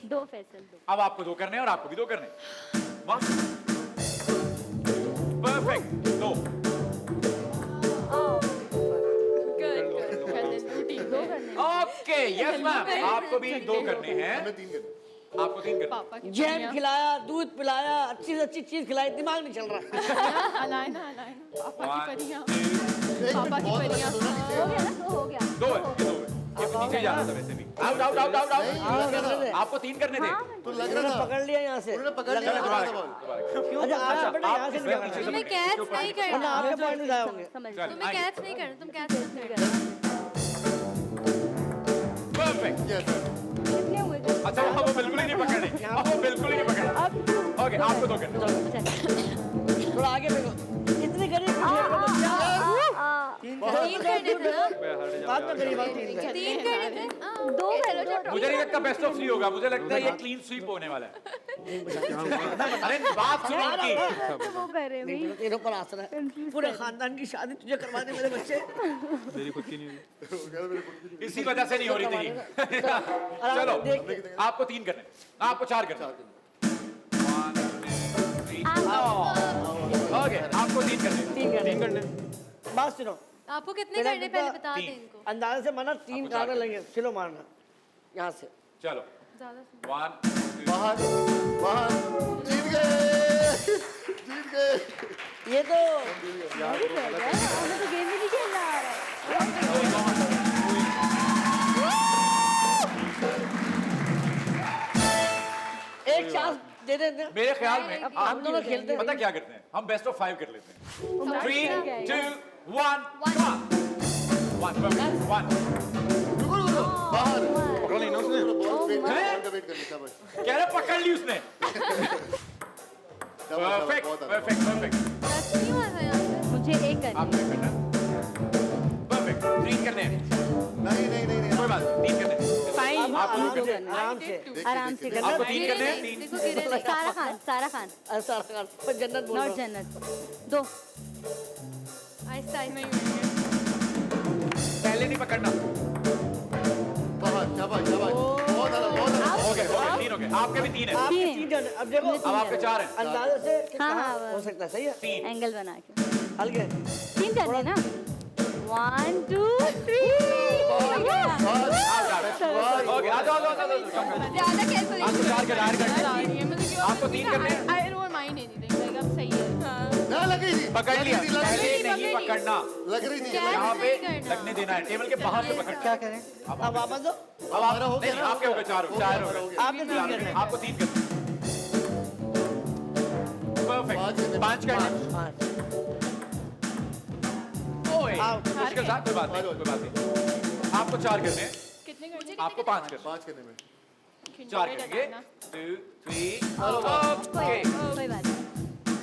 दो फैसल दो। अब आपको 2 करने हैं और आपको भी 2 करने। परफेक्ट, 2। ओके, यस मैम, आपको भी 2 करने हैं। हमें 3 करने। आपको 3 करने। जैम खिलाया, दूध पिलाया, अच्छी से अच्छी चीज खिलाई, दिमाग नहीं चल रहा। अलायना पापा की परियां। एक पापा की परियां। हो गया ना, 2 हो गया। 2 है, ये 2 है। ये नीचे जाना था वैसे भी। Out out out out out. आपको 3 करने थे। तो लग रहा था पकड़ लिया यहाँ से। उन्होंने पकड़ लिया दोबारा था बॉल। अच्छा आया बेटा यहाँ से निकल। तुम्हें कैच नहीं करना। आपके पॉइंट नहीं आए होंगे। समझ चल, तुम्हें कैच नहीं करना, तुम कैच मत करना। परफेक्ट। यस कितने हुए थे? अच्छा, वो बिल्कुल ही नहीं पकड़े। वो बिल्कुल ही नहीं पकड़े। ओके, आपको 2 करने। थोड़ा आगे देखो। इतनी गरीब तीन करने थे ना। बात में गरीब बात तीन करने थे। 2 मुझे नहीं लगता बेस्ट ऑफ 3 होगा। मुझे लगता है ये क्लीन स्वीप होने वाला है। अरे बात सुनो इनकी। वो कर रहे हैं भाई। तेरे ऊपर आसरा है। पूरे खानदान की शादी तुझे करवा दे मेरे बच्चे। मेरी खुद की नहीं हुई। इसी वजह से नहीं हो रही थी। चलो, आपको 3 करने, आपको 4 करने। 1 2 3। ओके, आपको 3 करने। 3 करने। बात सुनो। आपको कितने करने पहले बता दें इनको। अंदाजे से माना 3 कार्ड लेंगे। चलो मारना यहाँ से। चलो, ज्यादा 1 2। बाहर बाहर जीत गए जीत गए। ये तो हमें तो गेम ही नहीं खेलना आ रहा है। एक चांस दे देते। मेरे ख्याल में हम दोनों खेलते हैं। पता क्या करते हैं, हम बेस्ट ऑफ 5 कर लेते हैं। 3 2 1 1 1। रुको रुको बाहर पकड़ ली ना उसने। बॉल वेट हैं? वेट कर लिया बस। कह रहा पकड़ ली उसने। Perfect perfect perfect. टच नहीं हुआ था यहाँ पे। मुझे 1 करना आपको 1 करना। परफेक्ट, 3 करने हैं। नहीं नहीं नहीं कोई बात नहीं, 3 करने हैं। फाइन। आपको 2 करने हैं। आराम से। आराम से करना। आपको 3 करने हैं। 3 देखो गिरे नहीं। सारा खान ऐसा जन्नत बोल रहा नॉट हूँ। जन्नत। 2 आहिस्ता आहिस्ता। पहले नहीं पकड़ना। बाहर शाबाश शाबाश बहुत आला बहुत आला। हो गए 3 हो गए। आपके भी 3 है। आपके 3 करने। अब देखो अब आपके 4 हैं। अंदाजे से हाँ, कहाँ हाँ, हो सकता है। सही है। 3। एंगल बना के हल्के 3 करने ना। 1 2 3। ओके, आ जाओ ज्यादा कैसे आपको 4 के दायर करने हैं। आपको 3 करने हैं। I don't mind anything. Like अब सही है। ना लग रही थी पकड़ लिया। लग पहले रही थी नहीं पकड़ना। लग रही थी यहाँ पे नहीं करना। लगने देना है। टेबल के बाहर से पकड़ना। क्या करें? अब वापस दो। अब आप हो गया ना। आपके हो गए 4 हो गए। आपके 3 करने। आपको 3 करने। परफेक्ट, 5 करने। ओए, मुश्किल था। कोई बात नहीं, कोई बात नहीं। आपको 4 करने हैं। कितने करने? आपको 5 करने। 5 करने में 4 करेंगे। 2 3। ओके, कोई बात नहीं।